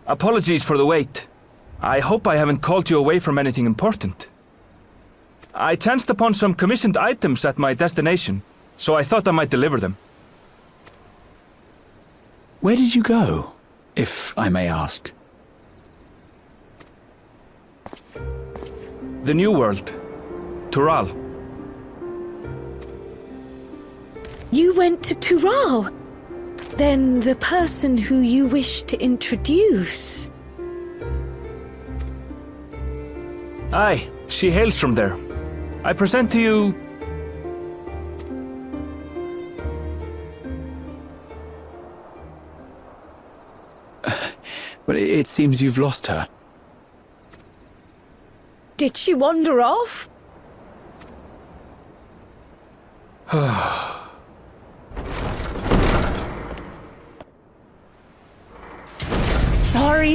Apologies for the wait. I hope I haven't called you away from anything important. I chanced upon some commissioned items at my destination, so I thought I might deliver them. Where did you go, if I may ask? The New World. Tural. You went to Tural? Then the person who you wish to introduce... Aye, she hails from there. I present to you... But it seems you've lost her. Did she wander off?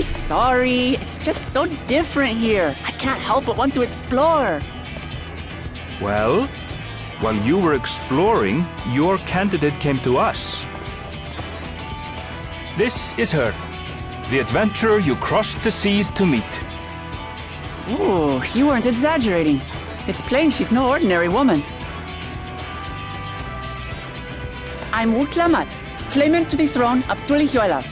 Sorry. It's just so different here. I can't help but want to explore. Well, while you were exploring, your candidate came to us. This is her, the adventurer you crossed the seas to meet. Ooh, you weren't exaggerating. It's plain she's no ordinary woman. I'm Uklamat, claimant to the throne of Tutti. Tutti.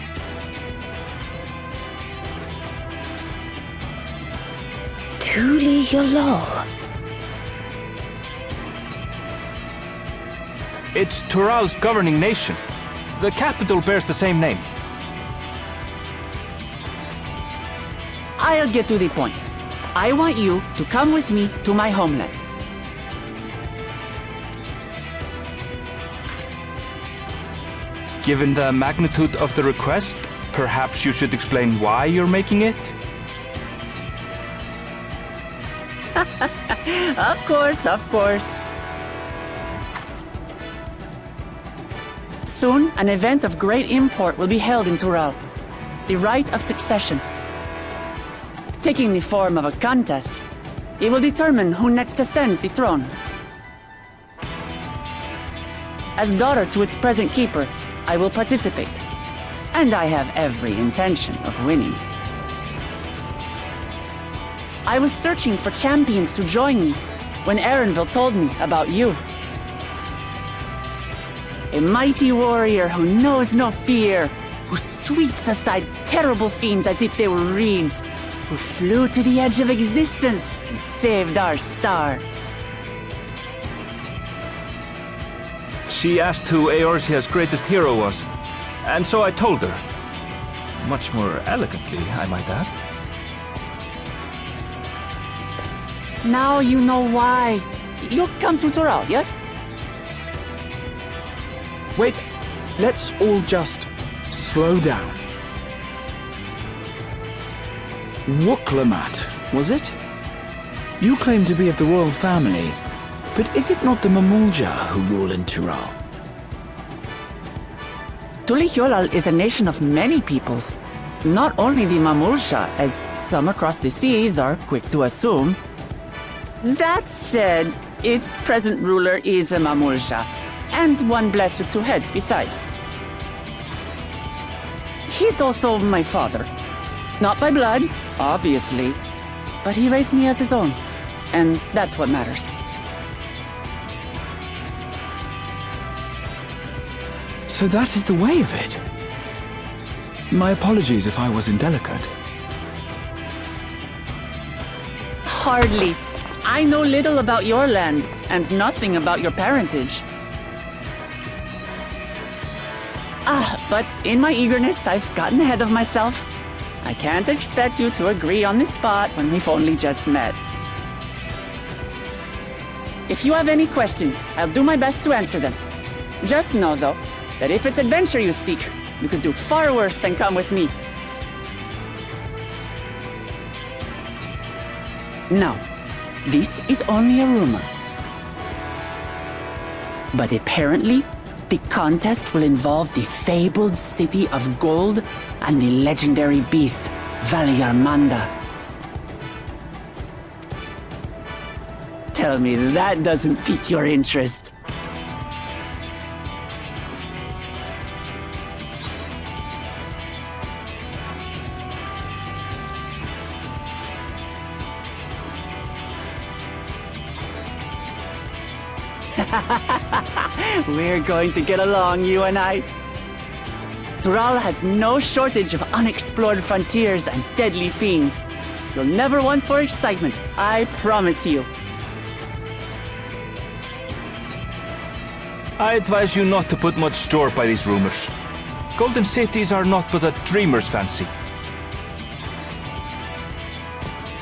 It's Tural's governing nation. The capital bears the same name. I'll get to the point. I want you to come with me to my homeland. Given the magnitude of the request, perhaps you should explain why you're making it? Of course. Soon, an event of great import will be held in Tural. The Rite of Succession. Taking the form of a contest, it will determine who next ascends the throne. As daughter to its present keeper, I will participate. And I have every intention of winning. I was searching for champions to join me when Erenville told me about you. A mighty warrior who knows no fear, who sweeps aside terrible fiends as if they were reeds, who flew to the edge of existence and saved our star. She asked who Eorzea's greatest hero was, and so I told her. Much more elegantly, I might add. Now you know why. You'll come to Tural, yes? Wait, let's all just slow down. Wuklamat, was it? You claim to be of the royal family, but is it not the Mamulja who rule in Tural? Tutti is a nation of many peoples. Not only the Mamulja, as some across the seas are quick to assume. That said, its present ruler is a Mamulja, and one blessed with two heads besides. He's also my father. Not by blood, obviously, but he raised me as his own, and that's what matters. So that is the way of it. My apologies if I was indelicate. Hardly. I know little about your land, and nothing about your parentage. But in my eagerness, I've gotten ahead of myself. I can't expect you to agree on the spot when we've only just met. If you have any questions, I'll do my best to answer them. Just know, though, that if it's adventure you seek, you could do far worse than come with me. Now, this is only a rumor. But apparently, the contest will involve the fabled city of gold and the legendary beast, Valyarmanda. Tell me that doesn't pique your interest. We're going to get along, you and I. Tural has no shortage of unexplored frontiers and deadly fiends. You'll never want for excitement, I promise you. I advise you not to put much store by these rumors. Golden cities are not but a dreamer's fancy.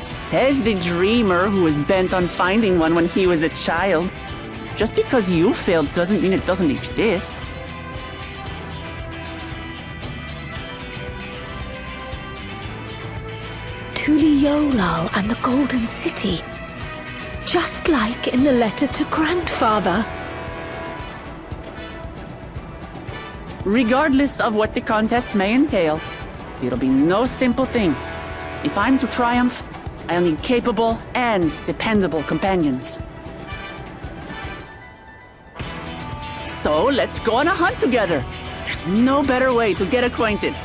Says the dreamer who was bent on finding one when he was a child. Just because you failed doesn't mean it doesn't exist. Tuliolal and the Golden City. Just like in the letter to Grandfather. Regardless of what the contest may entail, it'll be no simple thing. If I'm to triumph, I'll need capable and dependable companions. So let's go on a hunt together. There's no better way to get acquainted.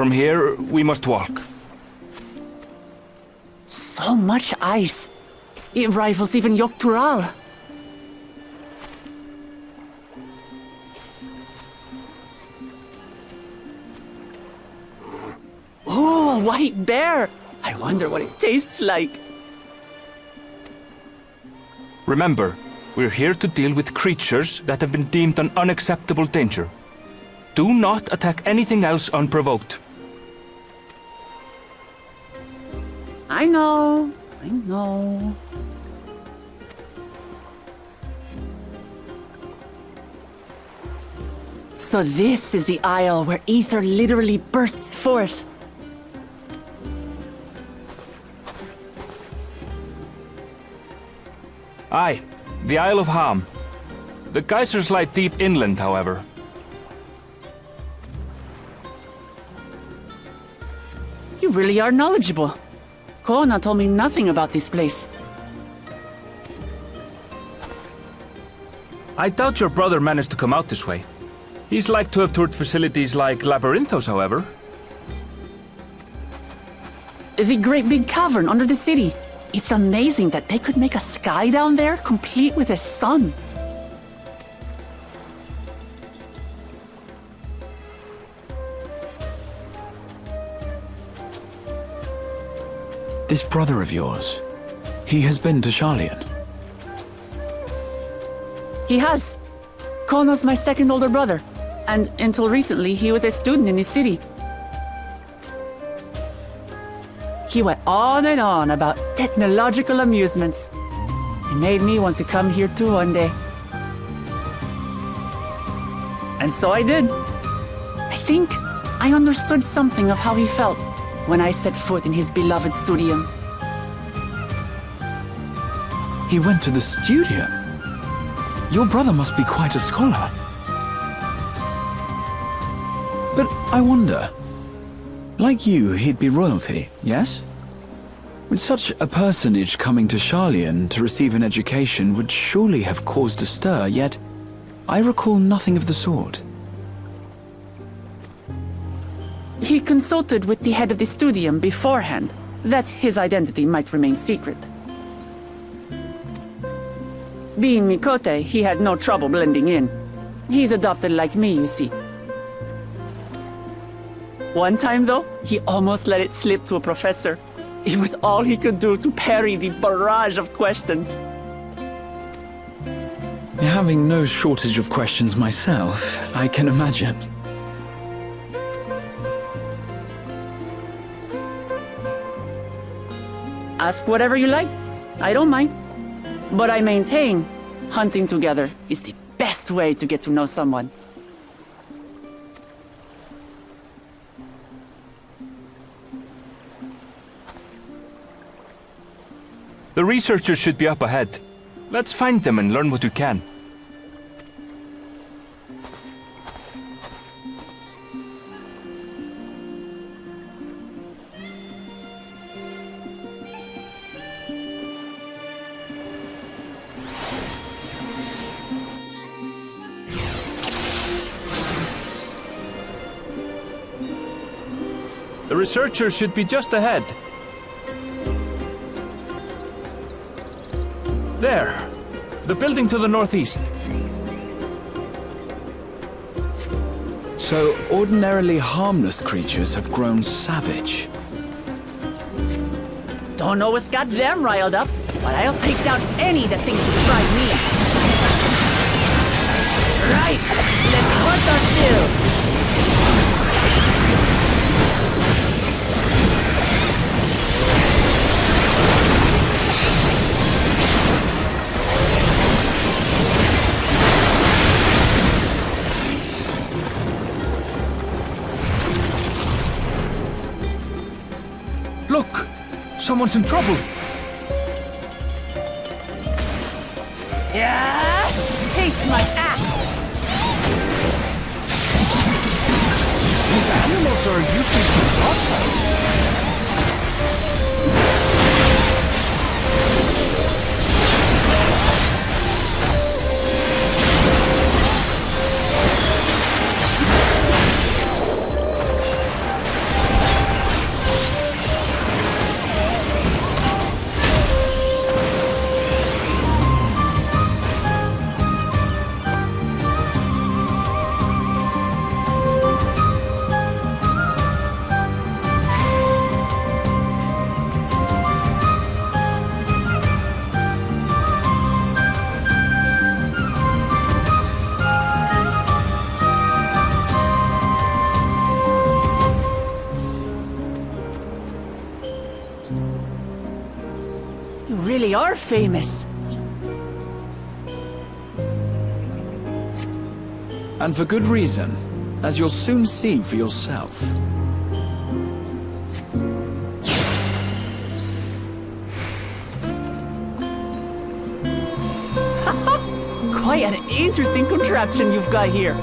From here, we must walk. So much ice. It rivals even Yogg-Tural. Oh, a white bear! I wonder what it tastes like. Remember, we're here to deal with creatures that have been deemed an unacceptable danger. Do not attack anything else unprovoked. I know. I know. So this is the isle where ether literally bursts forth. Aye, the Isle of Ham. The geysers lie deep inland, however. You really are knowledgeable. Kona told me nothing about this place. I doubt your brother managed to come out this way. He's like to have toured facilities like Labyrinthos, however. The great big cavern under the city. It's amazing that they could make a sky down there complete with a sun. This brother of yours, he has been to Sharlayan. He has. Kona's my second older brother, and until recently he was a student in this city. He went on and on about technological amusements. It made me want to come here too one day. And so I did. I think I understood something of how he felt when I set foot in his beloved studio. He went to the studio? Your brother must be quite a scholar. But I wonder, like you, he'd be royalty, yes? With such a personage coming to Sharlayan to receive an education would surely have caused a stir, yet I recall nothing of the sort. He consulted with the head of the studium beforehand, that his identity might remain secret. Being Mikote, he had no trouble blending in. He's adopted like me, you see. One time, though, he almost let it slip to a professor. It was all he could do to parry the barrage of questions. Having no shortage of questions myself, I can imagine. Ask whatever you like. I don't mind. But I maintain, hunting together is the best way to get to know someone. The researchers should be up ahead. Let's find them and learn what we can. The researchers should be just ahead. There! The building to the northeast. So, ordinarily harmless creatures have grown savage. Don't know what's got them riled up, but I'll take down any that thinks to try me. Right! Let's hunt our fill! Look! Someone's in trouble! Yeah! Taste my axe! These animals are useless and exhausted. You really are famous. And for good reason, as you'll soon see for yourself. Quite an interesting contraption you've got here.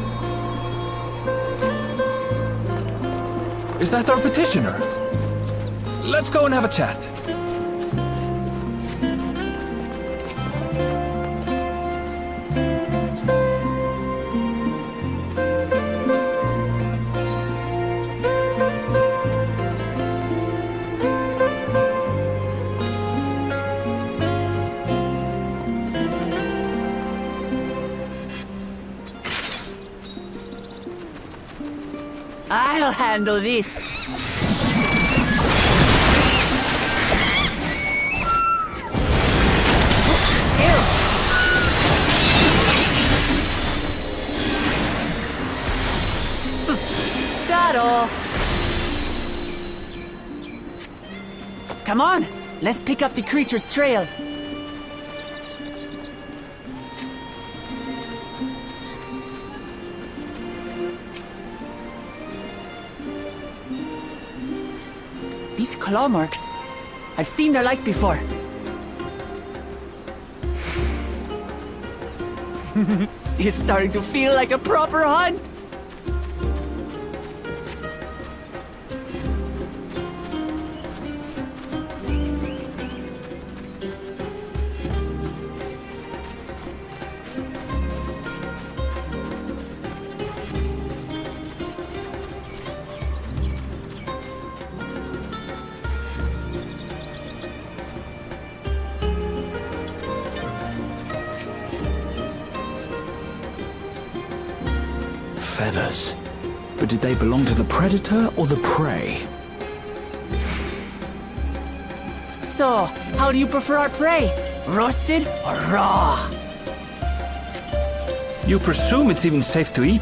Is that our petitioner? Let's go and have a chat. I'll handle this. Scuttle. Come on, let's pick up the creature's trail. These claw marks, I've seen their like before. It's starting to feel like a proper hunt. Feathers. But did they belong to the predator or the prey? So, how do you prefer our prey? Roasted or raw? You presume it's even safe to eat?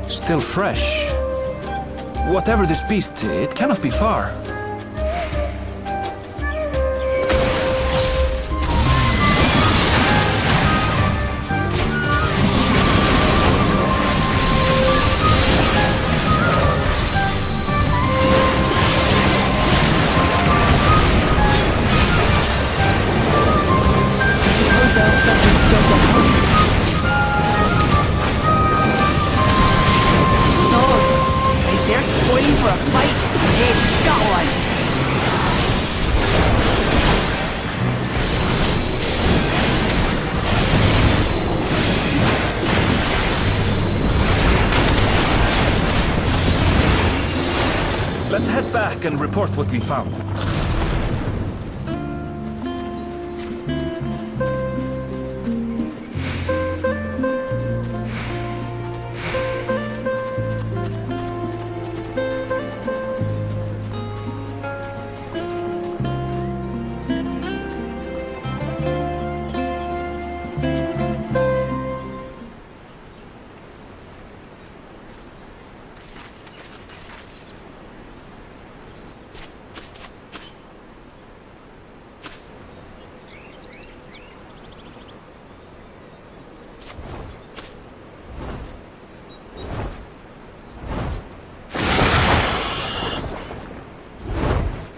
Still fresh. Whatever this beast, it cannot be far. Waiting for a fight? It's got one! Let's head back and report what we found.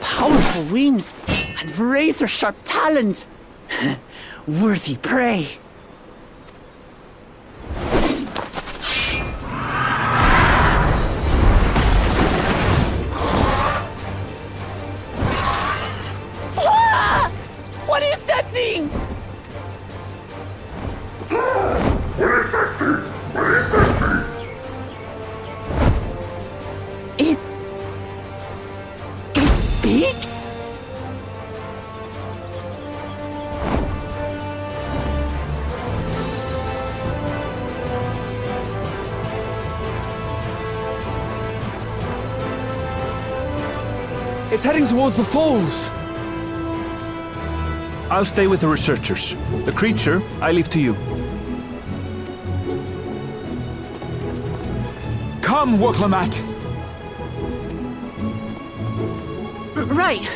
Powerful wings and razor-sharp talons. Worthy prey. Ah! What is that thing? What is that thing? What is that thing? It speaks? It's heading towards the falls! I'll stay with the researchers. The creature, I leave to you. Come, Woklamat! Right.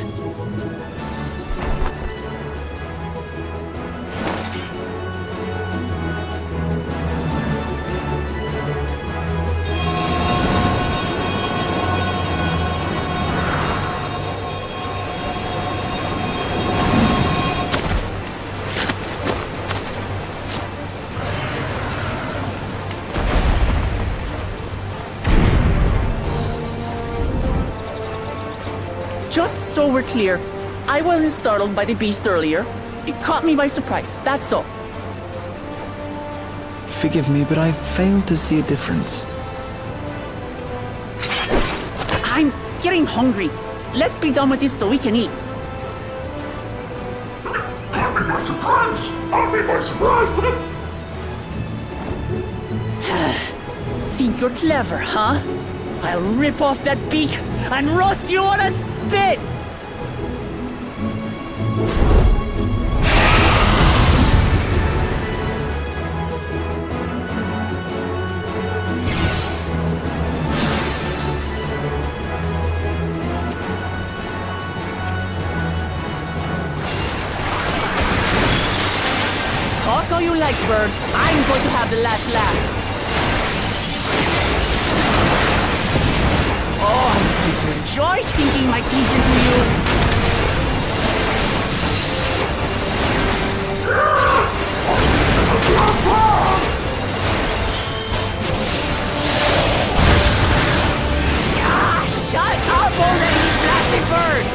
Just so we're clear, I wasn't startled by the beast earlier. It caught me by surprise, that's all. Forgive me, but I failed to see a difference. I'm getting hungry. Let's be done with this so we can eat. Caught me by surprise! Caught me by surprise! Think you're clever, huh? I'll rip off that beak and roast you on a spit! Talk all you like, bird. I'm going to have the last laugh. Oh, I'm going to enjoy sinking my teeth into you. Ah, shut up already, you blasted bird!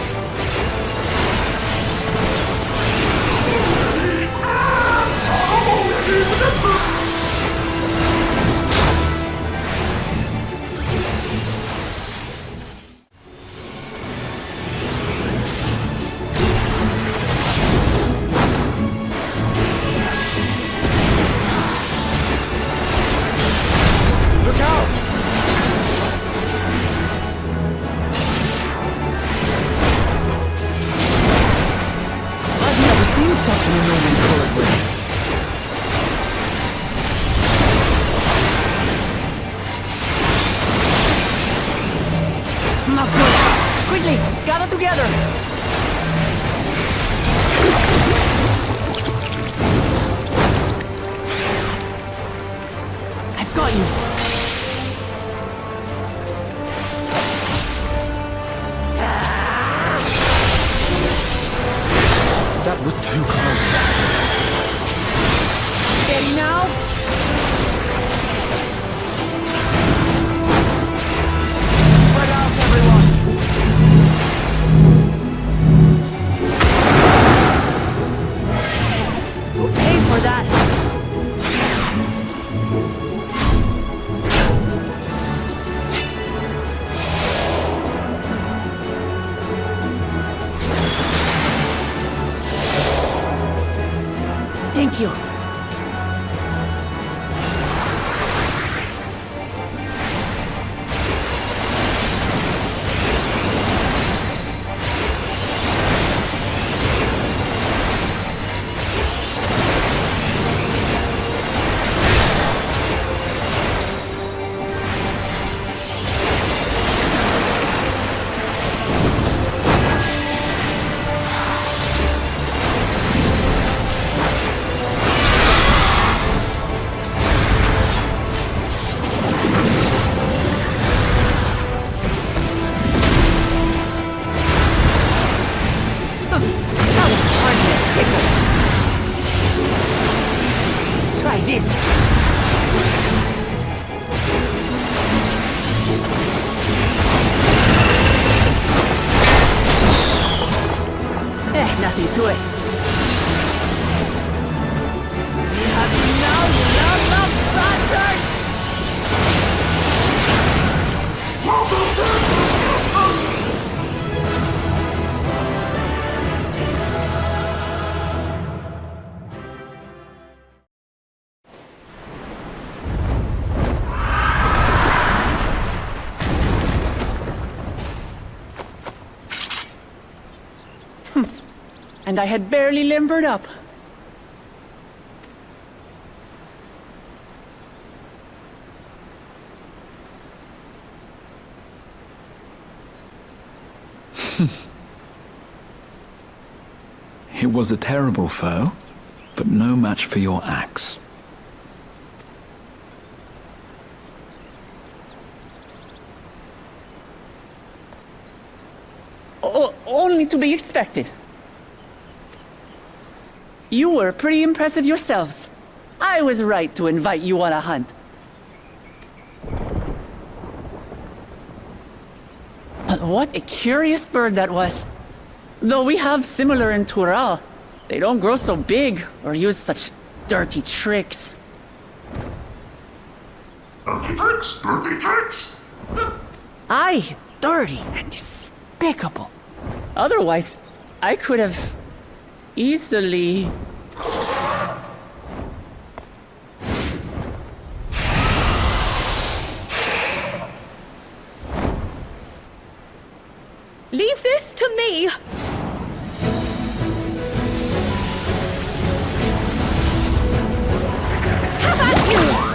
Such an enormous bullet ring. Not good. Quickly, gather together. I've got you. That was too close. Steady now. Spread out, everyone. You'll pay for that. Thank you. Try this. Nothing to it. We have you now, you love bastard! and I had barely limbered up. It was a terrible foe, but no match for your axe. Only to be expected. You were pretty impressive yourselves. I was right to invite you on a hunt. But what a curious bird that was. Though we have similar in Tural, they don't grow so big or use such dirty tricks. Dirty tricks? Dirty tricks? Aye, dirty and despicable. Otherwise, I could have easily... Leave this to me! Have at you!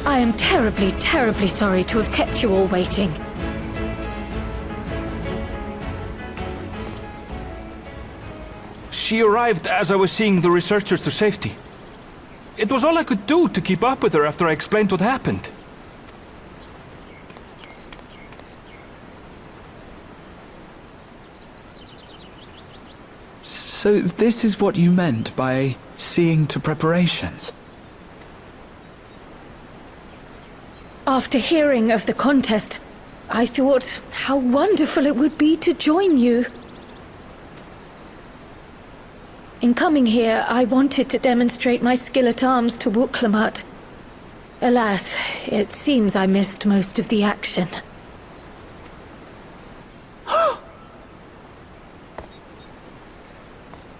I am terribly, terribly sorry to have kept you all waiting. She arrived as I was seeing the researchers to safety. It was all I could do to keep up with her after I explained what happened. So this is what you meant by seeing to preparations? After hearing of the contest, I thought how wonderful it would be to join you. In coming here, I wanted to demonstrate my skill at arms to Wuklamat. Alas, it seems I missed most of the action.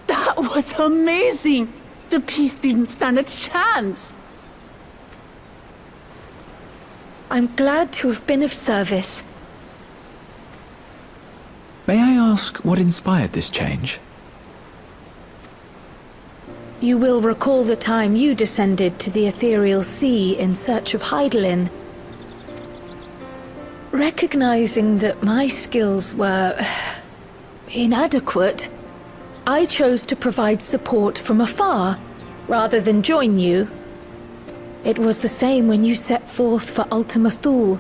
That was amazing! The piece didn't stand a chance! I'm glad to have been of service. May I ask what inspired this change? You will recall the time you descended to the ethereal sea in search of Heidelin. Recognizing that my skills were inadequate, I chose to provide support from afar, rather than join you. It was the same when you set forth for Ultima Thule.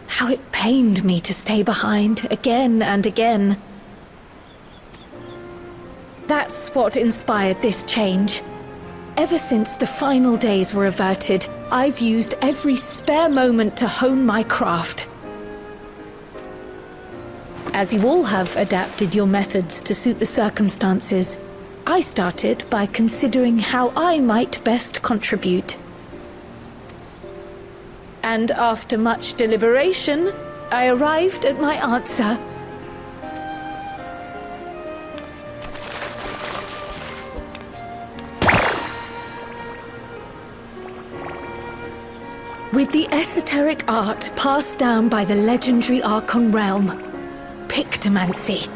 How it pained me to stay behind, again and again. That's what inspired this change. Ever since the final days were averted, I've used every spare moment to hone my craft. As you all have adapted your methods to suit the circumstances, I started by considering how I might best contribute. And after much deliberation, I arrived at my answer. With the esoteric art passed down by the legendary Archon realm, Pictomancy.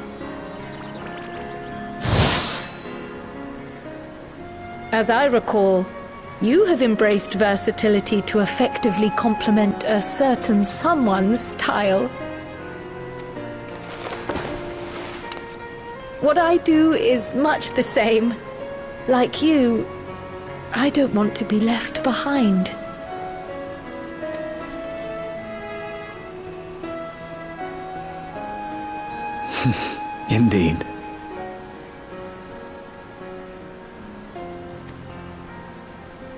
As I recall, you have embraced versatility to effectively complement a certain someone's style. What I do is much the same. Like you, I don't want to be left behind. Indeed.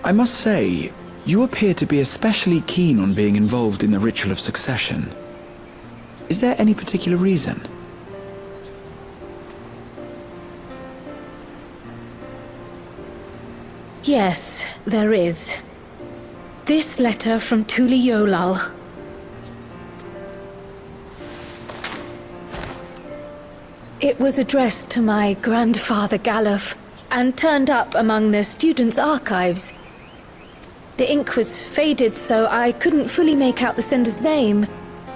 I must say, you appear to be especially keen on being involved in the ritual of succession. Is there any particular reason? Yes, there is. This letter from Tuli Yolal. It was addressed to my grandfather Galuf and turned up among the students' archives. The ink was faded, so I couldn't fully make out the sender's name.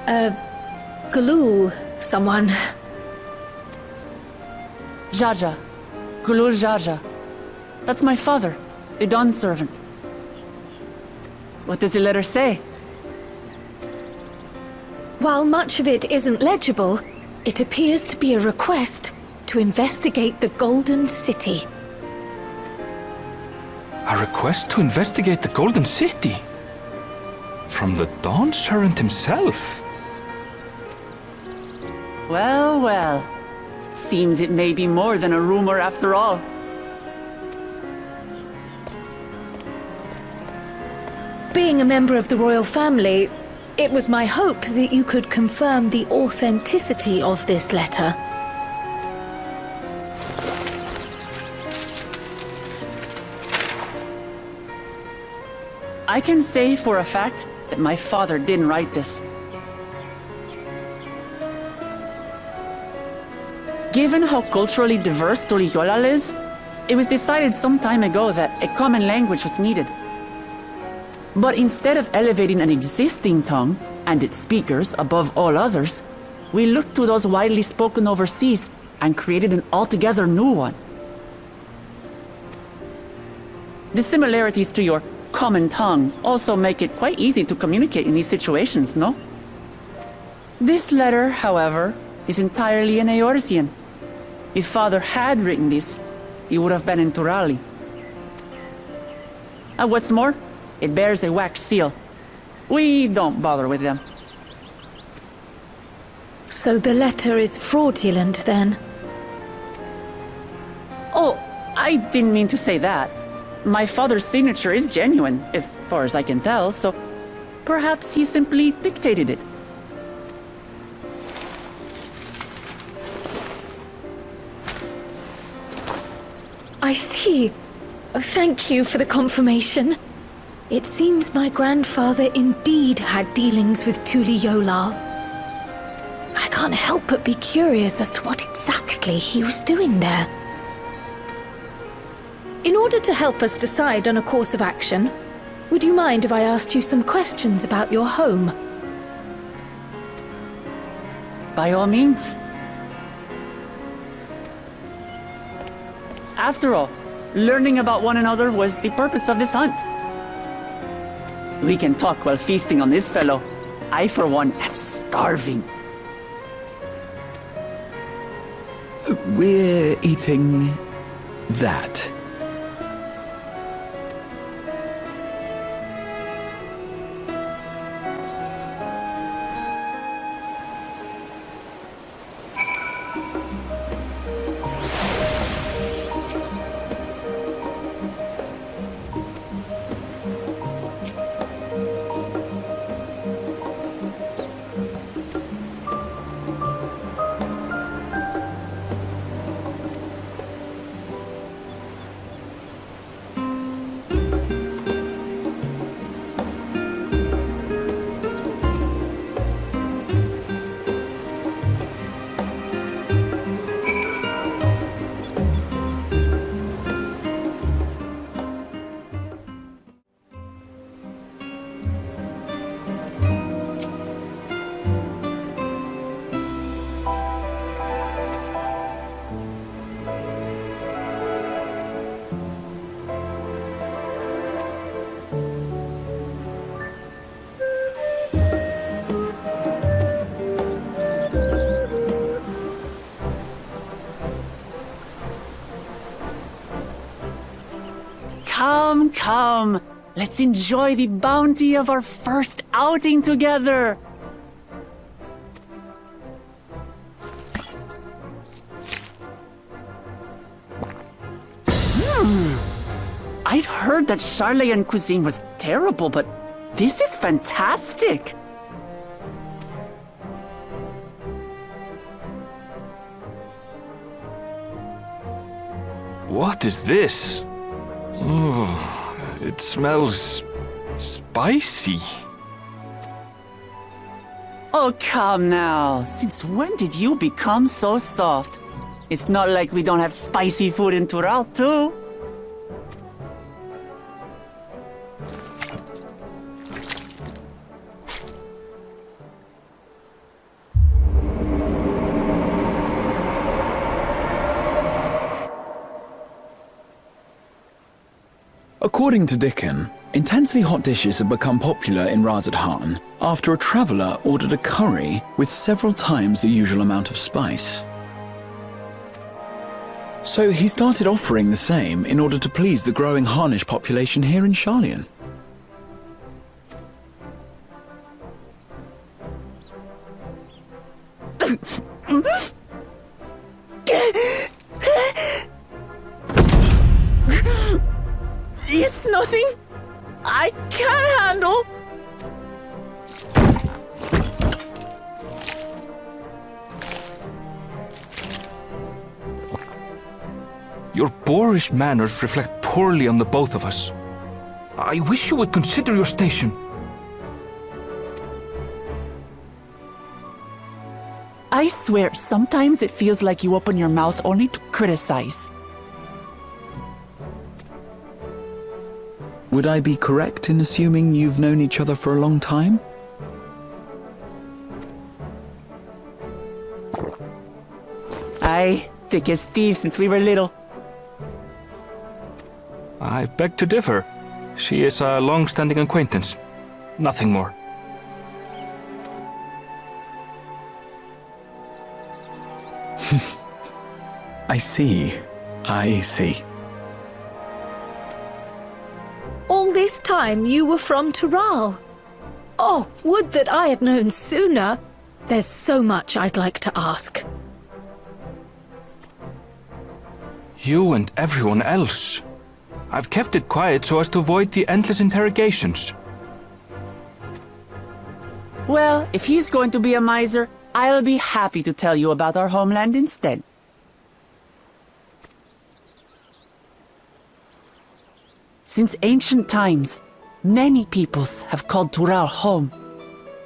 Galul, someone. Jaja. Gulul Jaja. That's my father, the Dawn servant. What does the letter say? While much of it isn't legible, it appears to be a request to investigate the Golden City. A request to investigate the Golden City? From the Dawn servant himself? Well, well. Seems it may be more than a rumor after all. Being a member of the royal family, it was my hope that you could confirm the authenticity of this letter. I can say for a fact that my father didn't write this. Given how culturally diverse Tuliyollal is, it was decided some time ago that a common language was needed. But instead of elevating an existing tongue and its speakers above all others, we looked to those widely spoken overseas and created an altogether new one. The similarities to your common tongue also make it quite easy to communicate in these situations, no? This letter, however, is entirely in Eorzean. If Father had written this, he would have been in Turali. And what's more, it bears a wax seal. We don't bother with them. So the letter is fraudulent, then? Oh, I didn't mean to say that. My father's signature is genuine, as far as I can tell, so perhaps he simply dictated it. I see. Oh, thank you for the confirmation. It seems my grandfather indeed had dealings with Tuliyollal. I can't help but be curious as to what exactly he was doing there. In order to help us decide on a course of action, would you mind if I asked you some questions about your home? By all means. After all, learning about one another was the purpose of this hunt. We can talk while feasting on this fellow. I, for one, am starving. We're eating that. Come, come. Let's enjoy the bounty of our first outing together. I'd heard that Charlayan cuisine was terrible, but this is fantastic. What is this? Oh, it smells spicy. Oh, come now. Since when did you become so soft? It's not like we don't have spicy food in Tural, too. According to Dickon, intensely hot dishes have become popular in Razadhan after a traveller ordered a curry with several times the usual amount of spice. So he started offering the same in order to please the growing Harnish population here in Sharlayan. It's nothing I can't handle. Your boorish manners reflect poorly on the both of us. I wish you would consider your station. I swear, sometimes it feels like you open your mouth only to criticize. Would I be correct in assuming you've known each other for a long time? Aye, thick as thieves since we were little. I beg to differ. She is a long-standing acquaintance. Nothing more. I see. I see. All this time you were from Tural. Oh, would that I had known sooner. There's so much I'd like to ask. You and everyone else. I've kept it quiet so as to avoid the endless interrogations. Well, if he's going to be a miser, I'll be happy to tell you about our homeland instead. Since ancient times, many peoples have called Tural home,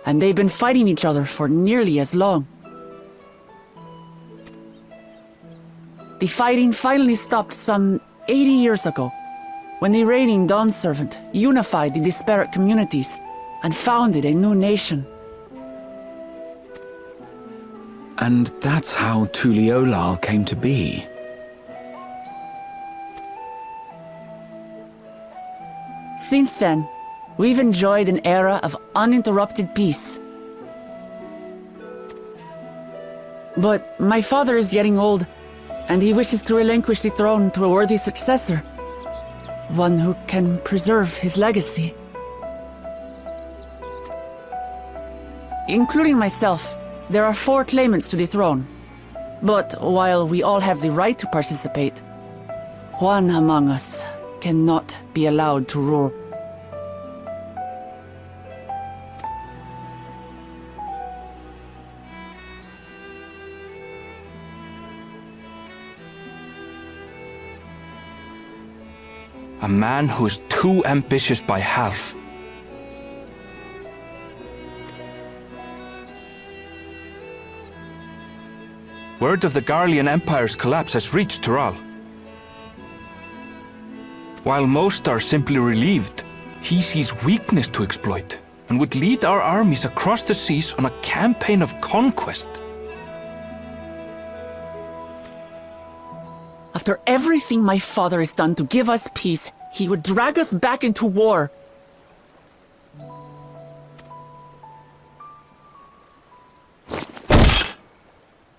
and they've been fighting each other for nearly as long. The fighting finally stopped some 80 years ago, when the reigning Dawn Servant unified the disparate communities and founded a new nation. And that's how Tuliolal came to be. Since then, we've enjoyed an era of uninterrupted peace. But my father is getting old, and he wishes to relinquish the throne to a worthy successor. One who can preserve his legacy. Including myself, there are 4 claimants to the throne. But while we all have the right to participate, one among us cannot be allowed to rule. A man who is too ambitious by half. Word of the Garlean Empire's collapse has reached Tural. While most are simply relieved, he sees weakness to exploit and would lead our armies across the seas on a campaign of conquest. After everything my father has done to give us peace, he would drag us back into war.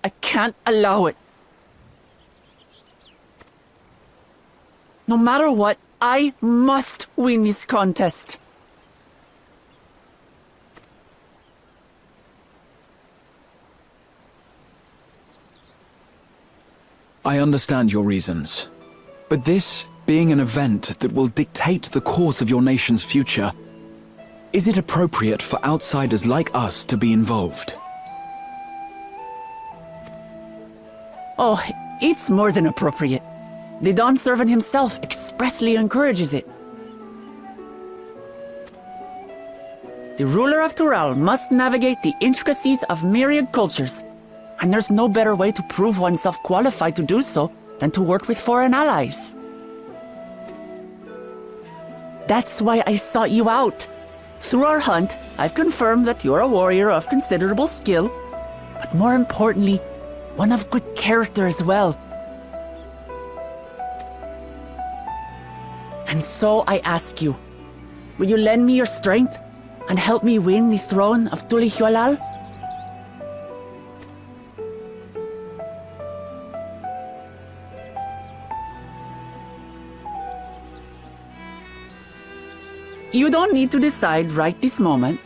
I can't allow it. No matter what, I must win this contest. I understand your reasons. But this being an event that will dictate the course of your nation's future, is it appropriate for outsiders like us to be involved? Oh, it's more than appropriate. The Dawn Servant himself expressly encourages it. The ruler of Tural must navigate the intricacies of myriad cultures, And there's no better way to prove oneself qualified to do so than to work with foreign allies. That's why I sought you out. Through our hunt, I've confirmed that you're a warrior of considerable skill, but more importantly, one of good character as well. And so I ask you, will you lend me your strength and help me win the throne of Tulihualal? You don't need to decide right this moment.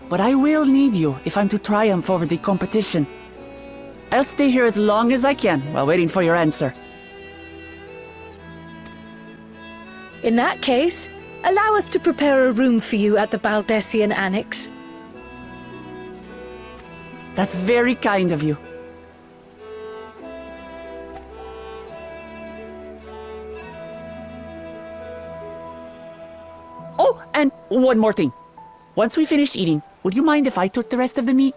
But I will need you if I'm to triumph over the competition. I'll stay here as long as I can while waiting for your answer. In that case, allow us to prepare a room for you at the Baldessian Annex. That's very kind of you. Oh, and one more thing. Once we finish eating, would you mind if I took the rest of the meat?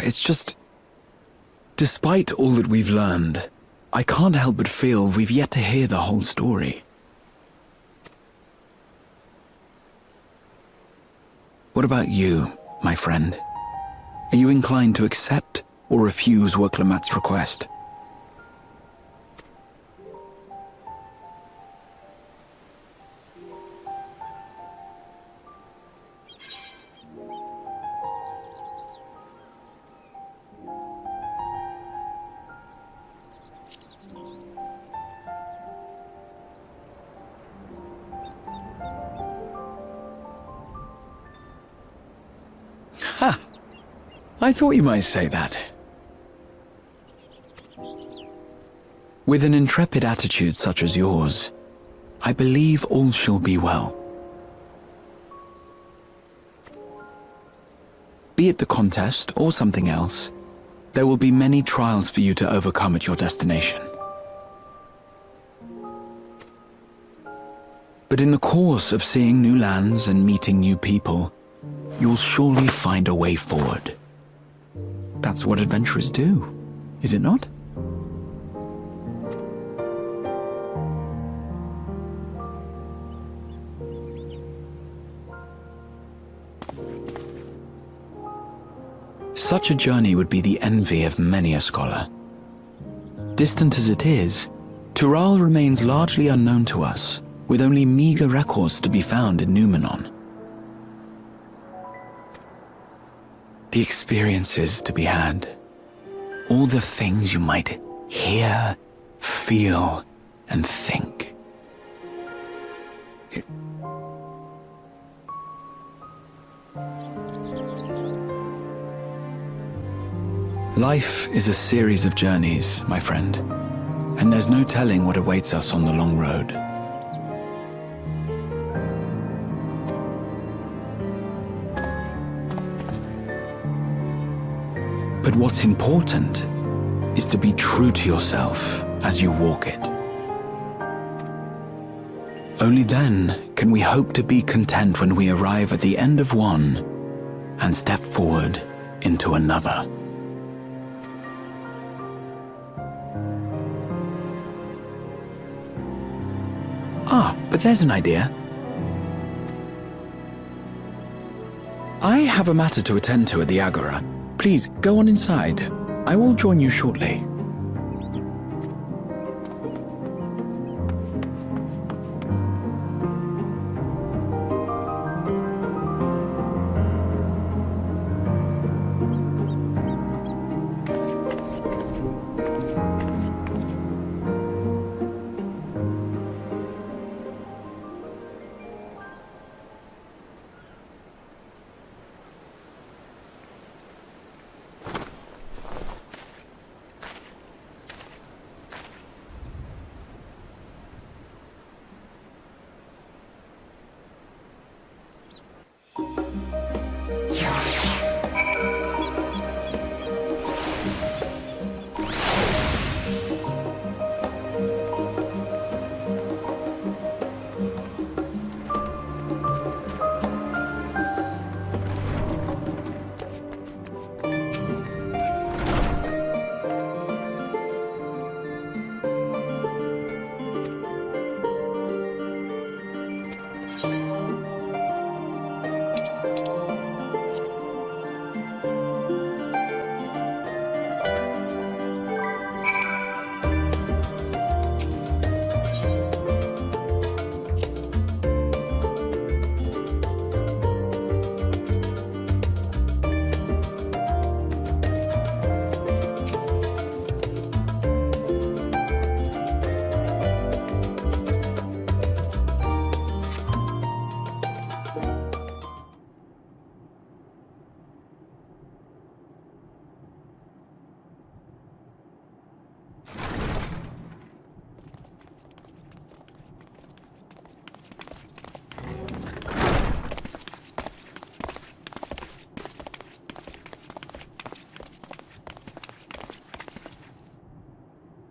it's just... Despite all that we've learned, I can't help but feel we've yet to hear the whole story. What about you, my friend? Are you inclined to accept or refuse Worklamat's request? Ha! I thought you might say that. With an intrepid attitude such as yours, I believe all shall be well. Be it the contest or something else, there will be many trials for you to overcome at your destination. But in the course of seeing new lands and meeting new people, you'll surely find a way forward. That's what adventurers do, is it not? Such a journey would be the envy of many a scholar. Distant as it is, Tural remains largely unknown to us, with only meager records to be found in Numenon. The experiences to be had, all the things you might hear, feel, and think. Life is a series of journeys, my friend, and there's no telling what awaits us on the long road. But what's important is to be true to yourself as you walk it. Only then can we hope to be content when we arrive at the end of one and step forward into another. Ah, but there's an idea. I have a matter to attend to at the Agora. Please, go on inside. I will join you shortly.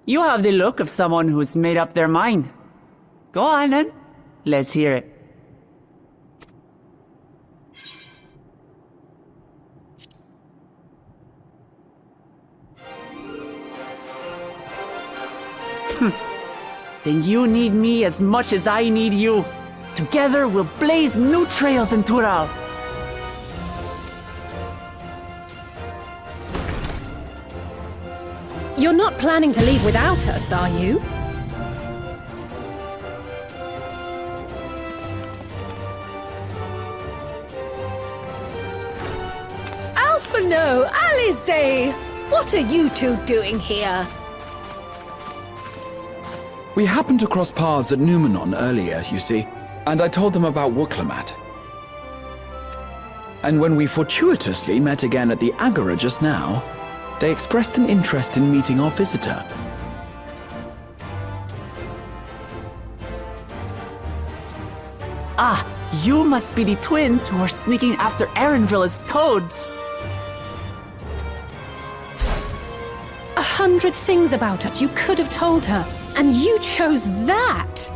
You have the look of someone who's made up their mind. Go on then. Let's hear it. Then you need me as much as I need you. Together we'll blaze new trails in Tural. You're not planning to leave without us, are you? Alphano, Alize! What are you two doing here? We happened to cross paths at Numenon earlier, you see, and I told them about Wuklamat. And when we fortuitously met again at the Agora just now, they expressed an interest in meeting our visitor. Ah, you must be the twins who are sneaking after Erenville as toads. 100 things about us you could have told her, and you chose that!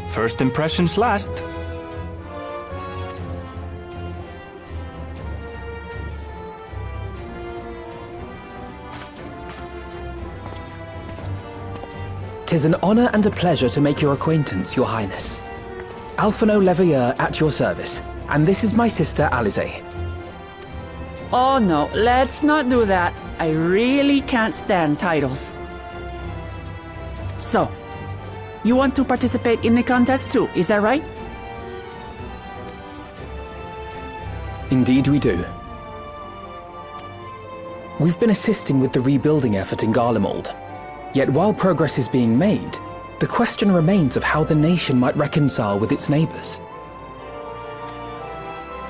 First impressions last. "'Tis an honor and a pleasure to make your acquaintance, Your Highness. Alphano Leveilleur at your service, and this is my sister Alize." Oh no, let's not do that. I really can't stand titles. So, you want to participate in the contest too, is that right? Indeed we do. We've been assisting with the rebuilding effort in Garlemald. Yet while progress is being made, the question remains of how the nation might reconcile with its neighbors.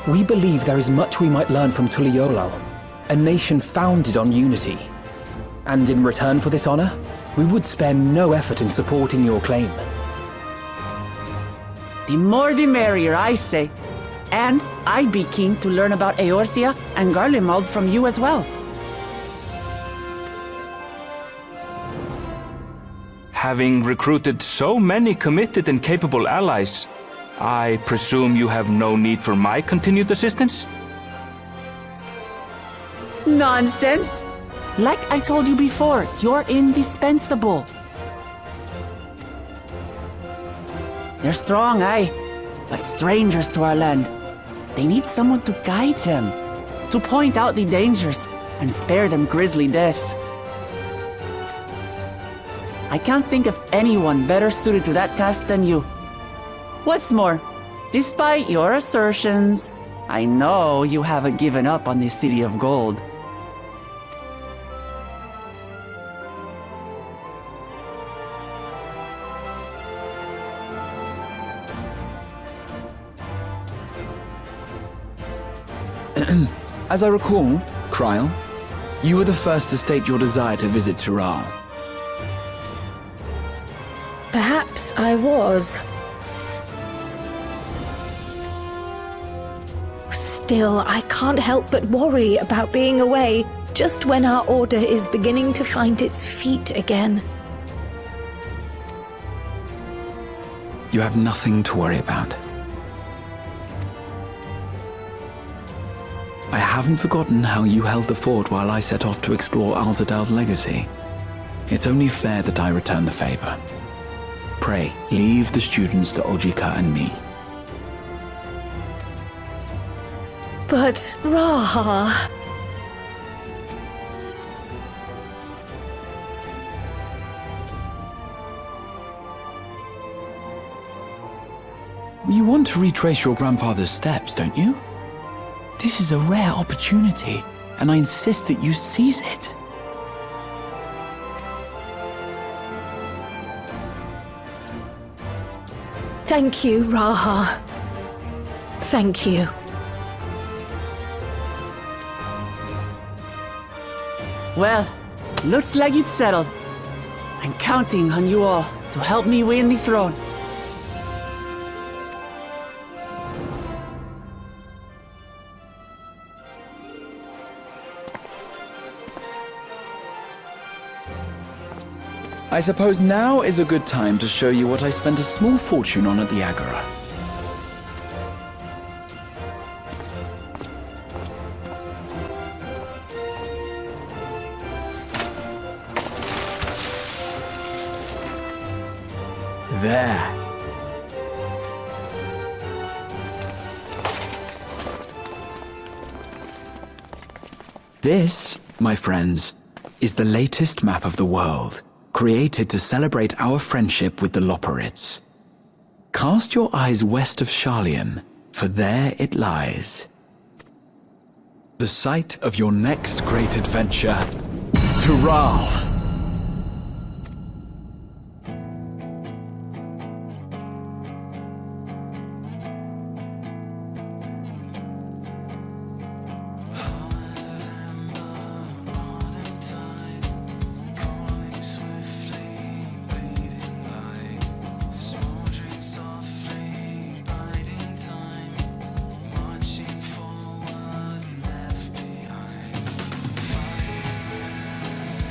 We believe there is much we might learn from Tuliolal, a nation founded on unity. And in return for this honor, we would spare no effort in supporting your claim. The more the merrier, I say. And I'd be keen to learn about Eorzea and Garlemald from you as well. Having recruited so many committed and capable allies, I presume you have no need for my continued assistance? Nonsense! Like I told you before, you're indispensable. They're strong, aye, but strangers to our land. They need someone to guide them, to point out the dangers and spare them grisly deaths. I can't think of anyone better suited to that task than you. What's more, despite your assertions, I know you haven't given up on the City of Gold. As I recall, Kryl, you were the first to state your desire to visit Tural. Perhaps I was. Still, I can't help but worry about being away just when our order is beginning to find its feet again. You have nothing to worry about. I haven't forgotten how you held the fort while I set off to explore Alzadal's legacy. It's only fair that I return the favor. Pray, leave the students to Ojika and me. But, Raha... You want to retrace your grandfather's steps, don't you? This is a rare opportunity, and I insist that you seize it. Thank you, Raha. Thank you. Well, looks like it's settled. I'm counting on you all to help me win the throne. I suppose now is a good time to show you what I spent a small fortune on at the Agora. there. This, my friends, is the latest map of the world, created to celebrate our friendship with the Loporrits. Cast your eyes west of Sharlayan, for there it lies. The site of your next great adventure, Tural.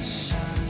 Shine.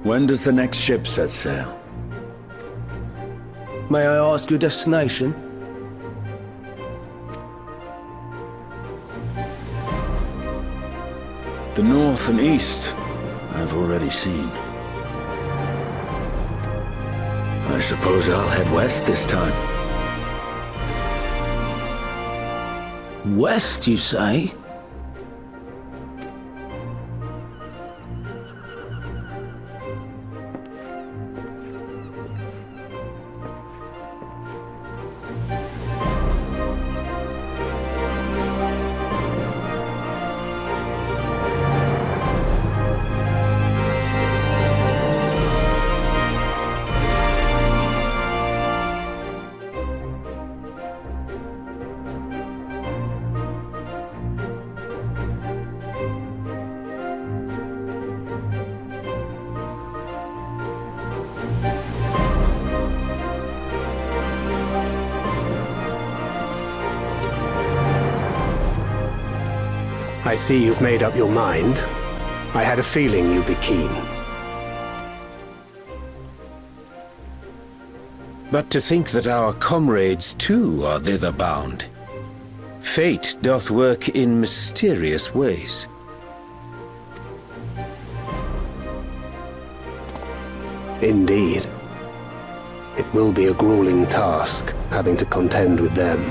When does the next ship set sail? May I ask your destination? The north and east, I've already seen. I suppose I'll head west this time. West, you say? I see you've made up your mind. I had a feeling you'd be keen. But to think that our comrades too are thither bound. Fate doth work in mysterious ways. Indeed. It will be a grueling task, having to contend with them.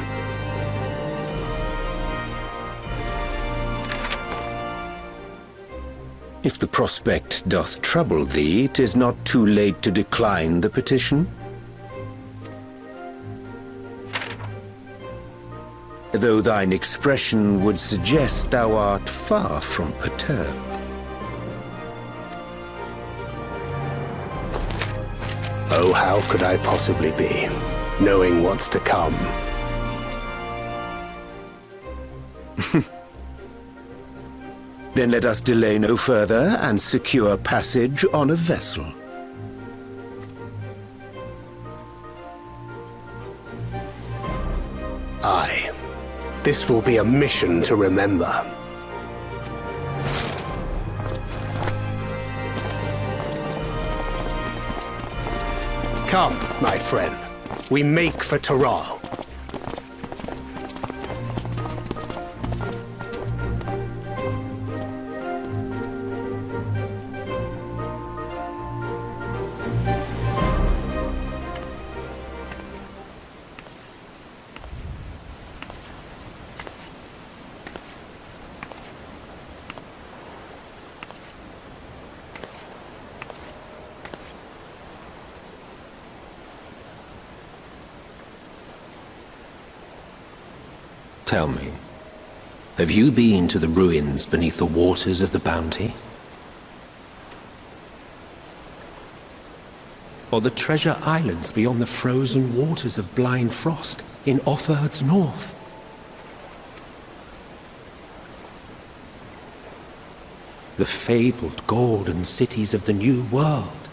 If the prospect doth trouble thee, 'tis not too late to decline the petition. Though thine expression would suggest thou art far from perturbed. Oh, how could I possibly be, knowing what's to come? Then let us delay no further and secure passage on a vessel. Aye. This will be a mission to remember. Come, my friend. We make for Taral. Tell me, have you been to the ruins beneath the waters of the Bounty? Or the treasure islands beyond the frozen waters of Blind Frost in Offord's north? The fabled golden cities of the New World?